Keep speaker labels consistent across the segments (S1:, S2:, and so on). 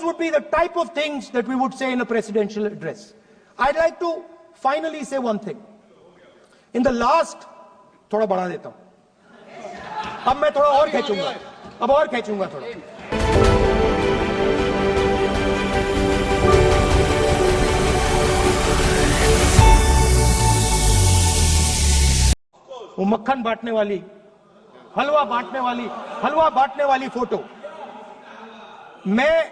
S1: would be the type of things that we would say in a presidential address. I'd like to finally say one thing. In the last, थोड़ा बढ़ा देता हूं, अब मैं थोड़ा और खींचूंगा, अब और खींचूंगा थोड़ा. वो मक्खन बांटने वाली, हलवा बांटने वाली फोटो, मैं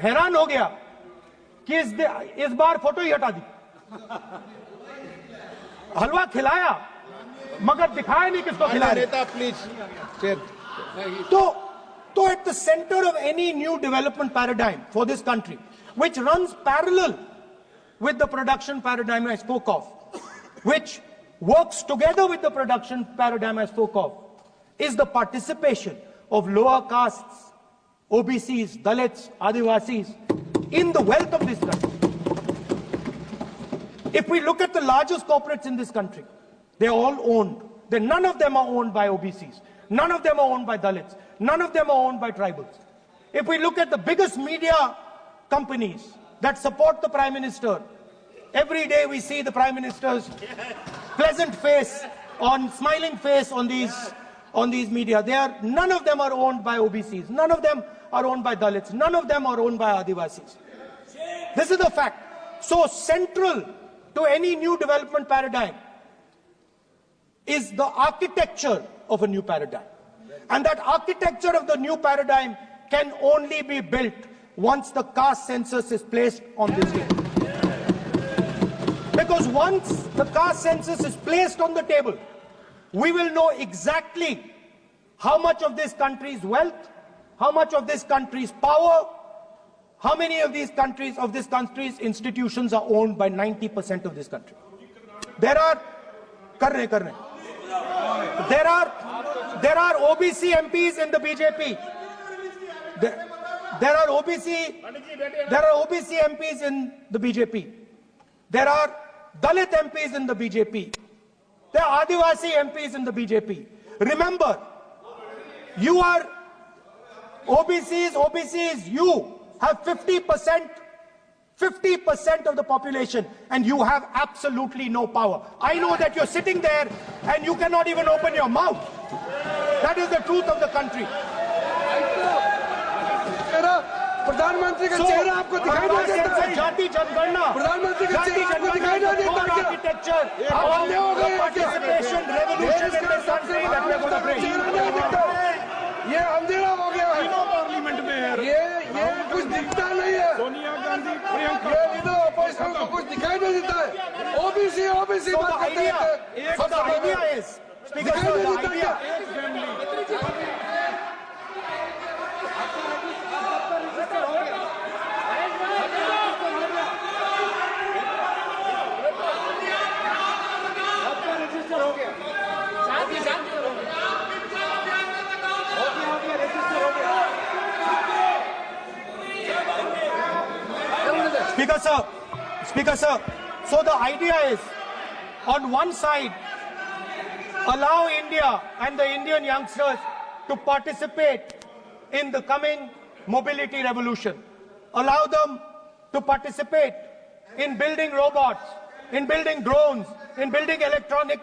S1: हैरान हो गया कि इस बार फोटो ही हटा दी. हलवा खिलाया मगर दिखाया नहीं किसको खिला रहे. प्लीज. तो at the center of any new development paradigm for this country, which runs parallel with the production paradigm I spoke of, which works together with the production paradigm I spoke of, is the participation of lower castes, OBCs, Dalits, Adivasis in the wealth of this country. If we look at the largest corporates in this country, they're all owned. None of them are owned by OBCs. None of them are owned by Dalits. None of them are owned by tribals. If we look at the biggest media companies that support the Prime Minister, every day we see the Prime Minister's pleasant face, smiling face on these media. None of them are owned by OBCs. None of them are owned by Dalits. None of them are owned by Adivasis. This is the fact. So central to any new development paradigm is the architecture of a new paradigm. And that architecture of the new paradigm can only be built once the caste census is placed on this day. Because once the caste census is placed on the table, we will know exactly how much of this country's wealth, how much of this country's power, how many of this country's institutions are owned by 90% of this country. There are OBC MPs in the BJP. There are OBC MPs in the BJP. There are Dalit MPs in the BJP. There are Adivasi MPs in the BJP. Remember, you are OBCs, you have 50% of the population and you have absolutely no power. I know that you're sitting there and you cannot even open your mouth. That is the truth of the country.
S2: प्रधानमंत्री का चेहरा आपको दिखाई नहीं देता है.
S1: जाति जनगणना,
S2: प्रधानमंत्री का चेहरा आपको दिखाई नहीं देता है.
S1: Architecture, participation, revolution in this country that we are going to bring.
S2: ये अंधेरा हो गया है.
S3: पार्लियामेंट में है.
S2: ये कुछ दिखता नहीं है.
S3: सोनिया गांधी, प्रियंका,
S2: ये इधर अपोजिशन को कुछ दिखाई नहीं देता है. ओबीसी बात करते हैं.
S1: So the idea is, Speaker sir, the idea. Speaker sir, so the idea is, on one side, allow India and the Indian youngsters to participate in the coming mobility revolution. Allow them to participate in building robots, in building drones, in building electronic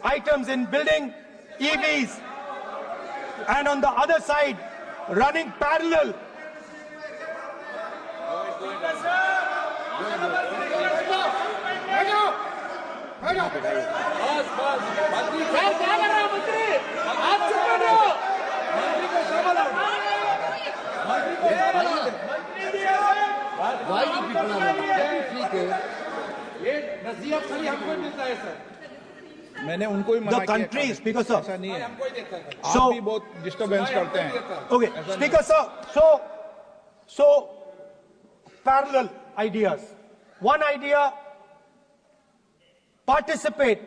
S1: items, in building EVs. And on the other side, running parallel
S3: मैंने उनको ही
S1: the country, Speaker sir.
S3: ऐसा नहीं है.
S1: So,
S3: आप भी बहुत disturbance करते हैं.
S1: Okay, Speaker sir. So parallel ideas. One idea: participate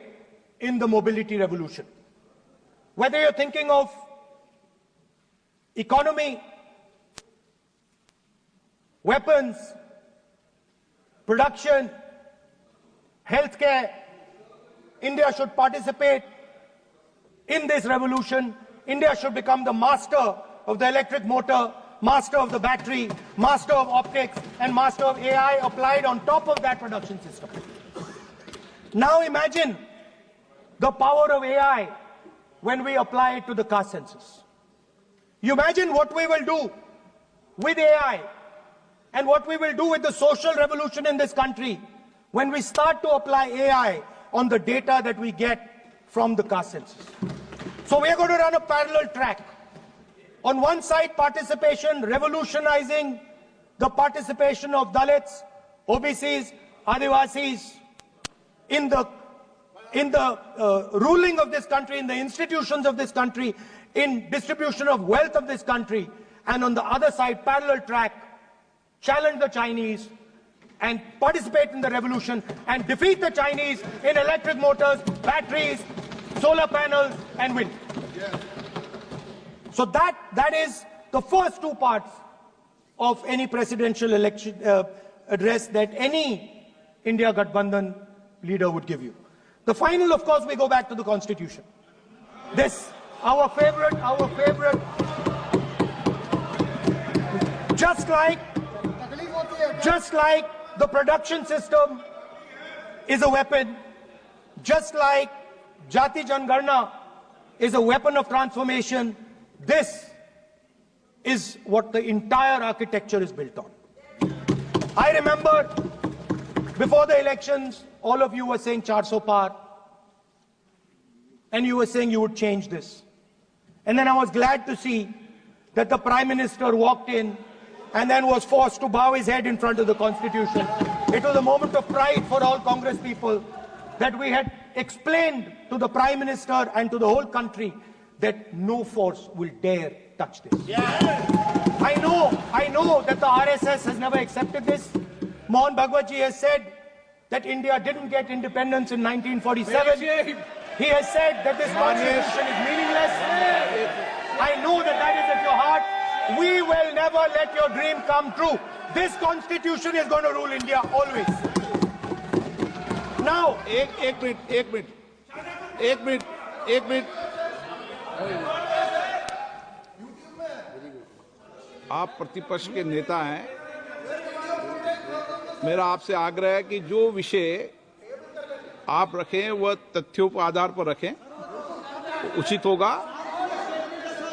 S1: in the mobility revolution. Whether you're thinking of economy, weapons, production, healthcare, India should participate in this revolution. India should become the master of the electric motor. master of the battery, master of optics, and master of AI applied on top of that production system. Now imagine the power of AI when we apply it to the caste census. You imagine what we will do with AI and what we will do with the social revolution in this country when we start to apply AI on the data that we get from the caste census. So we are going to run a parallel track. On one side, participation, revolutionizing the participation of Dalits, OBCs, Adivasis in the ruling of this country, in the institutions of this country, in distribution of wealth of this country. And on the other side, parallel track, challenge the Chinese and participate in the revolution and defeat the Chinese in electric motors, batteries, solar panels, and wind. So that is the first two parts of any presidential election address that any India Gathbandhan leader would give you. The final, of course, we go back to the Constitution. This, our favorite, just like the production system is a weapon, just like Jati Jangarna is a weapon of transformation, this is what the entire architecture is built on. I remember before the elections, all of you were saying 400 par, and you were saying you would change this. And then I was glad to see that the Prime Minister walked in and then was forced to bow his head in front of the Constitution. It was a moment of pride for all Congress people that we had explained to the Prime Minister and to the whole country that no force will dare touch this. I know that the RSS has never accepted this. Mohan Bhagwatji has said that India didn't get independence in 1947. He has said that this constitution is meaningless. I know that that is at your heart. We will never let your dream come true. This constitution is going to rule India always. Now,
S3: एक minute आप प्रतिपक्ष के नेता हैं, मेरा आपसे आग्रह है कि जो विषय आप रखें वह तथ्यों पर आधार पर रखें, उचित होगा।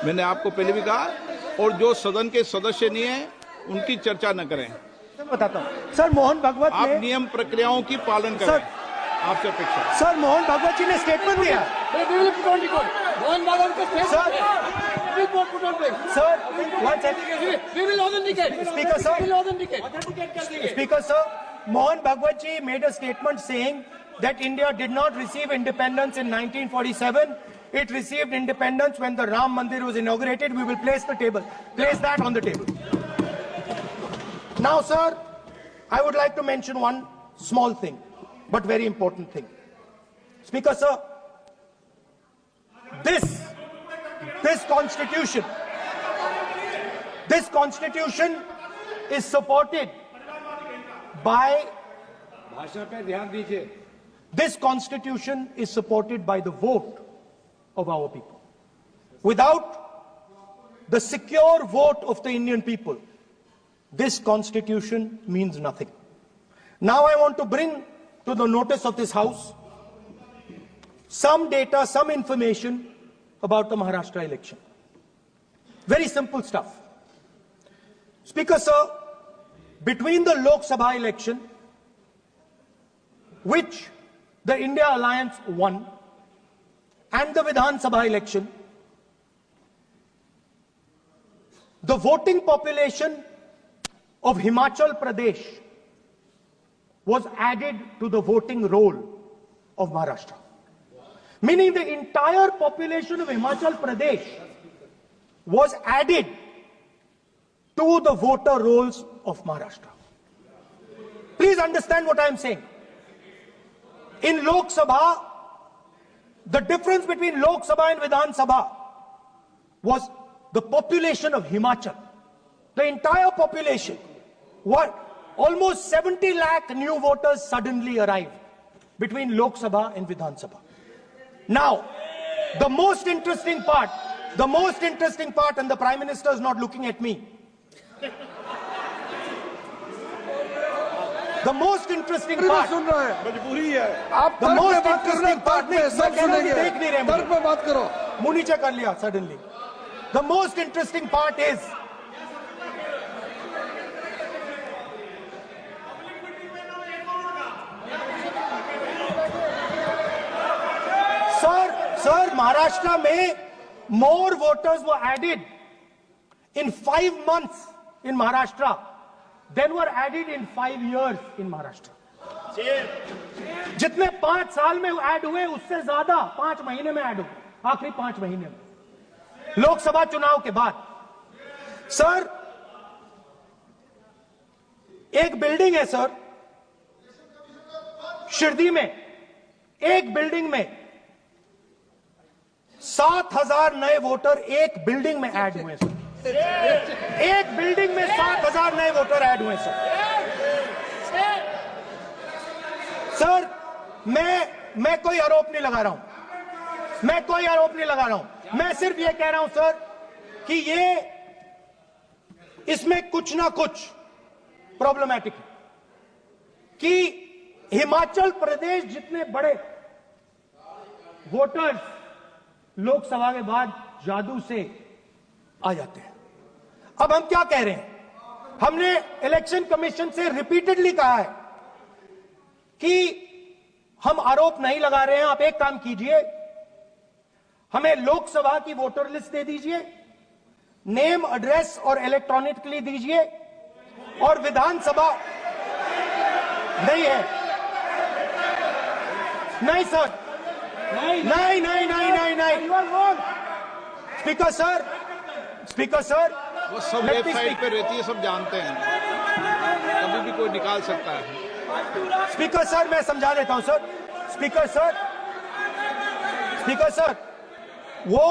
S3: मैंने आपको पहले भी कहा, और जो सदन के सदस्य नहीं हैं उनकी चर्चा न करें।
S1: बताता हूं सर, मोहन भागवत
S3: आप नियम प्रक्रियाओं की पालन करें, आपसे अपेक्षा।
S1: सर, मोहन भागवत जी ने स्टेटमेंट दिया।
S2: मोहन भागवत का
S1: Speaker sir, Mohan Bhagwat ji made a statement saying that India did not receive independence in 1947. It received independence when the Ram Mandir was inaugurated. We will place that on the table. Now, sir, I would like to mention one small thing, but very important thing. Speaker sir, this constitution is supported by this constitution is supported by the vote of our people. Without the secure vote of the Indian people, this constitution means nothing. Now I want to bring to the notice of this House some data, some information about the Maharashtra election. Very simple stuff. Speaker sir, between the Lok Sabha election, which the India Alliance won, and the Vidhan Sabha election, the voting population of Himachal Pradesh was added to the voting roll of Maharashtra. Meaning the entire population of Himachal Pradesh was added to the voter rolls of Maharashtra. Please understand what I am saying. In Lok Sabha, the difference between Lok Sabha and Vidhan Sabha was the population of Himachal. The entire population. Almost 70 lakh new voters suddenly arrived between Lok Sabha and Vidhan Sabha. Now, the most interesting part, and the Prime Minister is not looking at me, The most interesting
S2: पूरा
S1: part.
S2: सुन रहा है,
S3: मजबूरी है।
S2: आप
S1: The
S2: तर्क
S1: most
S2: पे बात कर रहे हैं,
S1: interesting
S2: तर्क
S1: part
S2: पे
S1: नहीं,
S2: सब
S1: मैं कह रहा हूं कि
S2: सुनेंगे,
S1: देख नहीं रहे मुझे।
S2: तर्क पे बात करो।
S1: मुंह नीचे कर लिया suddenly. The most interesting part is Sir, Maharashtra में more voters were added in 5 months in Maharashtra than were added in 5 years in Maharashtra. जितने 5 साल में ऐड हुए उससे ज्यादा 5 महीने में ऐड हुए, आखिरी 5 महीने में लोकसभा चुनाव के बाद। सर, एक बिल्डिंग है सर शिरडी में, एक बिल्डिंग में 7,000 नए वोटर एक बिल्डिंग में ऐड हुए सर। एक बिल्डिंग में 7,000 नए वोटर ऐड हुए सर। सर, मैं कोई आरोप नहीं लगा रहा हूं, मैं कोई आरोप नहीं लगा रहा हूं, मैं सिर्फ ये कह रहा हूं सर कि ये इसमें कुछ ना कुछ प्रॉब्लमैटिक है कि हिमाचल प्रदेश जितने बड़े वोटर्स लोकसभा के बाद जादू से आ जाते हैं। अब हम क्या कह रहे हैं, हमने इलेक्शन कमीशन से रिपीटेडली कहा है कि हम आरोप नहीं लगा रहे हैं, आप एक काम कीजिए, हमें लोकसभा की वोटर लिस्ट दे दीजिए, नेम एड्रेस और इलेक्ट्रॉनिकली दीजिए, और विधानसभा नहीं है, नहीं सर, नहीं, स्पीकर सर,
S3: वो सब वेबसाइट पे रहती है, सब जानते हैं, कभी भी कोई निकाल सकता है।
S1: स्पीकर सर, मैं समझा देता हूं सर। स्पीकर सर, वो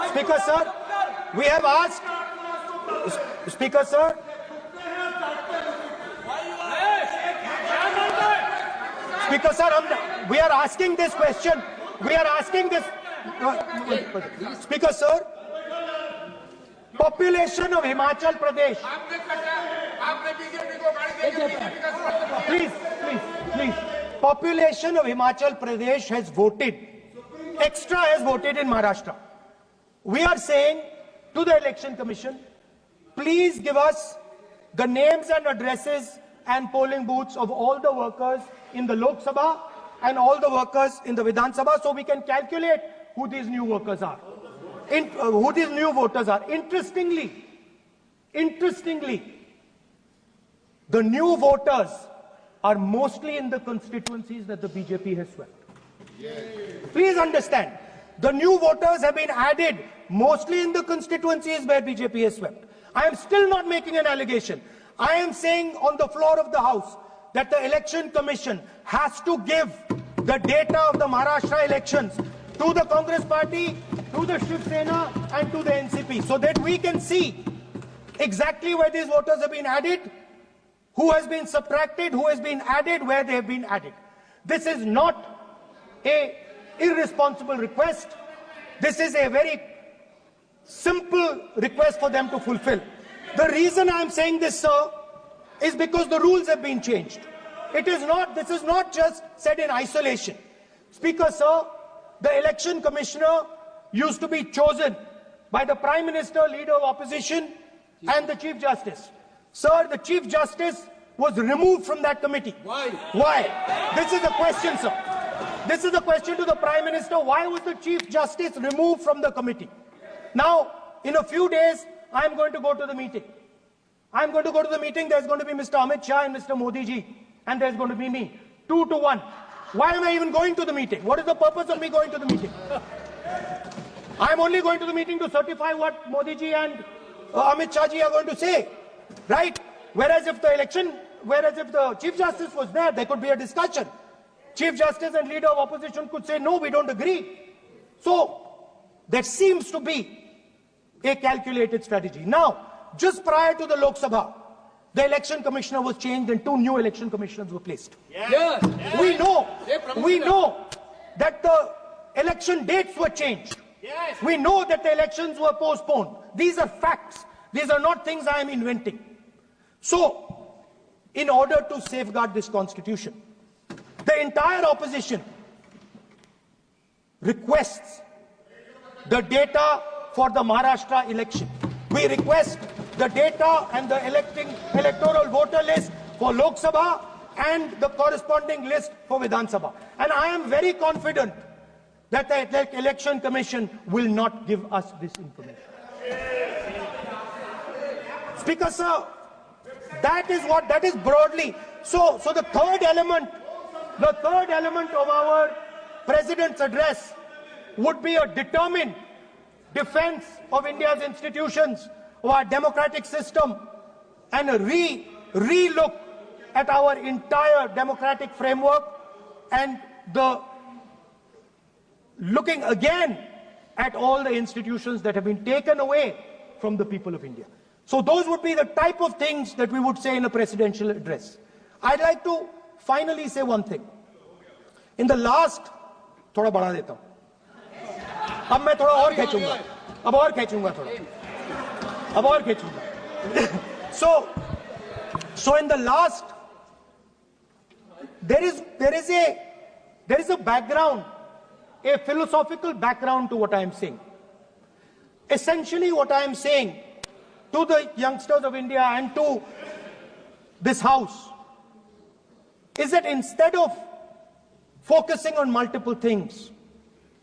S1: speaker sir, we have asked, speaker sir, speaker sir, we are asking this question, speaker sir, population of Himachal Pradesh, please, population of Himachal Pradesh has voted, extra has voted in Maharashtra. We are saying to the election commission, please give us the names and addresses and polling booths of all the workers in the Lok Sabha and all the workers in the Vidhan Sabha, so we can calculate who these new workers are, who these new voters are. Interestingly, the new voters are mostly in the constituencies that the BJP has swept. Please understand, the new voters have been added mostly in the constituencies where BJP has swept. I am still not making an allegation. I am saying on the floor of the House that the Election Commission has to give the data of the Maharashtra elections to the Congress Party, to the Shiv Sena and to the NCP, so that we can see exactly where these voters have been added, who has been subtracted, who has been added, where they have been added. This is not an irresponsible request. This is a very simple request for them to fulfill. The reason I am saying this, sir, is because the rules have been changed. This is not just said in isolation. Speaker, sir, the election commissioner used to be chosen by the Prime Minister, Leader of Opposition, and the Chief Justice. Sir, the Chief Justice was removed from that committee.
S2: Why?
S1: Why? This is the question, sir. This is the question to the Prime Minister. Why was the Chief Justice removed from the committee? Now, in a few days, I am going to go to the meeting. I am going to go to the meeting. There's going to be Mr. Amit Shah and Mr. Modi ji. And there's going to be me. 2 to 1. Why am I even going to the meeting? What is the purpose of me going to the meeting? I'm only going to the meeting to certify what Modi ji and Amit Shah ji are going to say. Right? Whereas if the Chief Justice was there could be a discussion. Chief Justice and Leader of Opposition could say, no, we don't agree. So, there seems to be a calculated strategy. Now, just prior to the Lok Sabha, the election commissioner was changed and 2 new election commissioners were placed.
S2: Yes.
S1: We know that the election dates were changed. Yes. We know that the elections were postponed. These are facts. These are not things I am inventing. So, in order to safeguard this constitution, the entire opposition requests the data for the Maharashtra election. We request the data and the electoral voter list for Lok Sabha and the corresponding list for Vidhan Sabha. And I am very confident that the Election Commission will not give us this information. Speaker sir, that is broadly. So the third element of our President's address would be a determined defense of India's institutions, of our democratic system, and a re-look at our entire democratic framework, and the looking again at all the institutions that have been taken away from the people of India. So those would be the type of things that we would say in a presidential address. I'd like to finally say one thing. In the last, थोड़ा बढ़ा देता हूं. अब मैं थोड़ा और खींचूंगा. अब और खींचूंगा थोड़ा. अब और खींचूंगा. So in the last, there is a background, a philosophical background to what I am saying. Essentially, what I am saying to the youngsters of India and to this house is that instead of focusing on multiple things,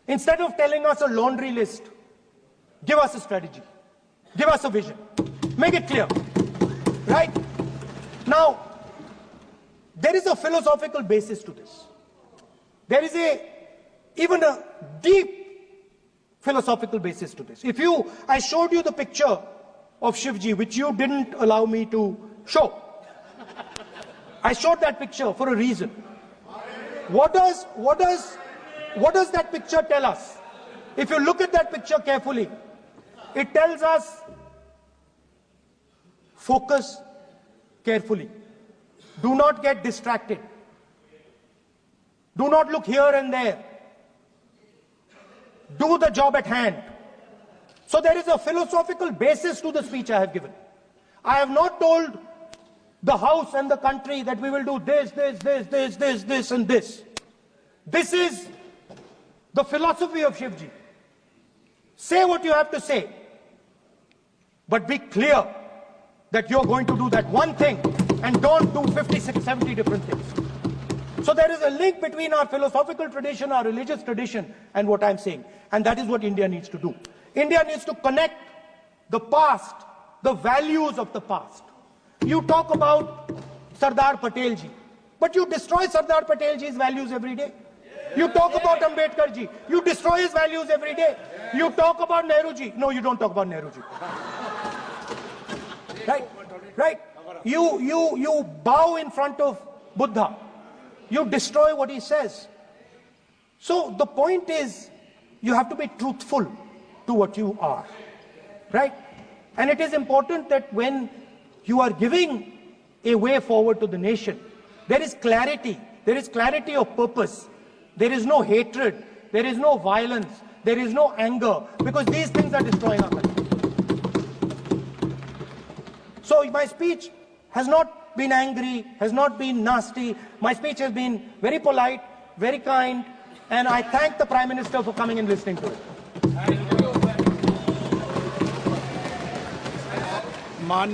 S1: instead of telling us a laundry list, give us a strategy, give us a vision, make it clear, right? Now, there is a philosophical basis to this. There is even a deep philosophical basis to this. I showed you the picture of Shivji, which you didn't allow me to show. I showed that picture for a reason. What does that picture tell us? If you look at that picture carefully, it tells us focus carefully. Do not get distracted. Do not look here and there. Do the job at hand. So there is a philosophical basis to the speech I have given. I have not told the House and the country that we will do this, and this. This is the philosophy of Shivji. Say what you have to say, but be clear that you're going to do that one thing and don't do 56, 70 different things. So there is a link between our philosophical tradition, our religious tradition, and what I'm saying. And that is what India needs to do. India needs to connect the past, the values of the past. You talk about Sardar Patel ji, but you destroy Sardar Patel ji's values every day. You talk about Ambedkar ji, you destroy his values every day. You talk about Nehru ji. No, you don't talk about Nehru ji. Right? You bow in front of Buddha. You destroy what he says. So the point is, you have to be truthful to what you are, right? And it is important that when you are giving a way forward to the nation, there is clarity of purpose. There is no hatred, there is no violence, there is no anger, because these things are destroying our country. So my speech has not been angry, has not been nasty. My speech has been very polite, very kind, and I thank the Prime Minister for coming and listening to it.
S3: Man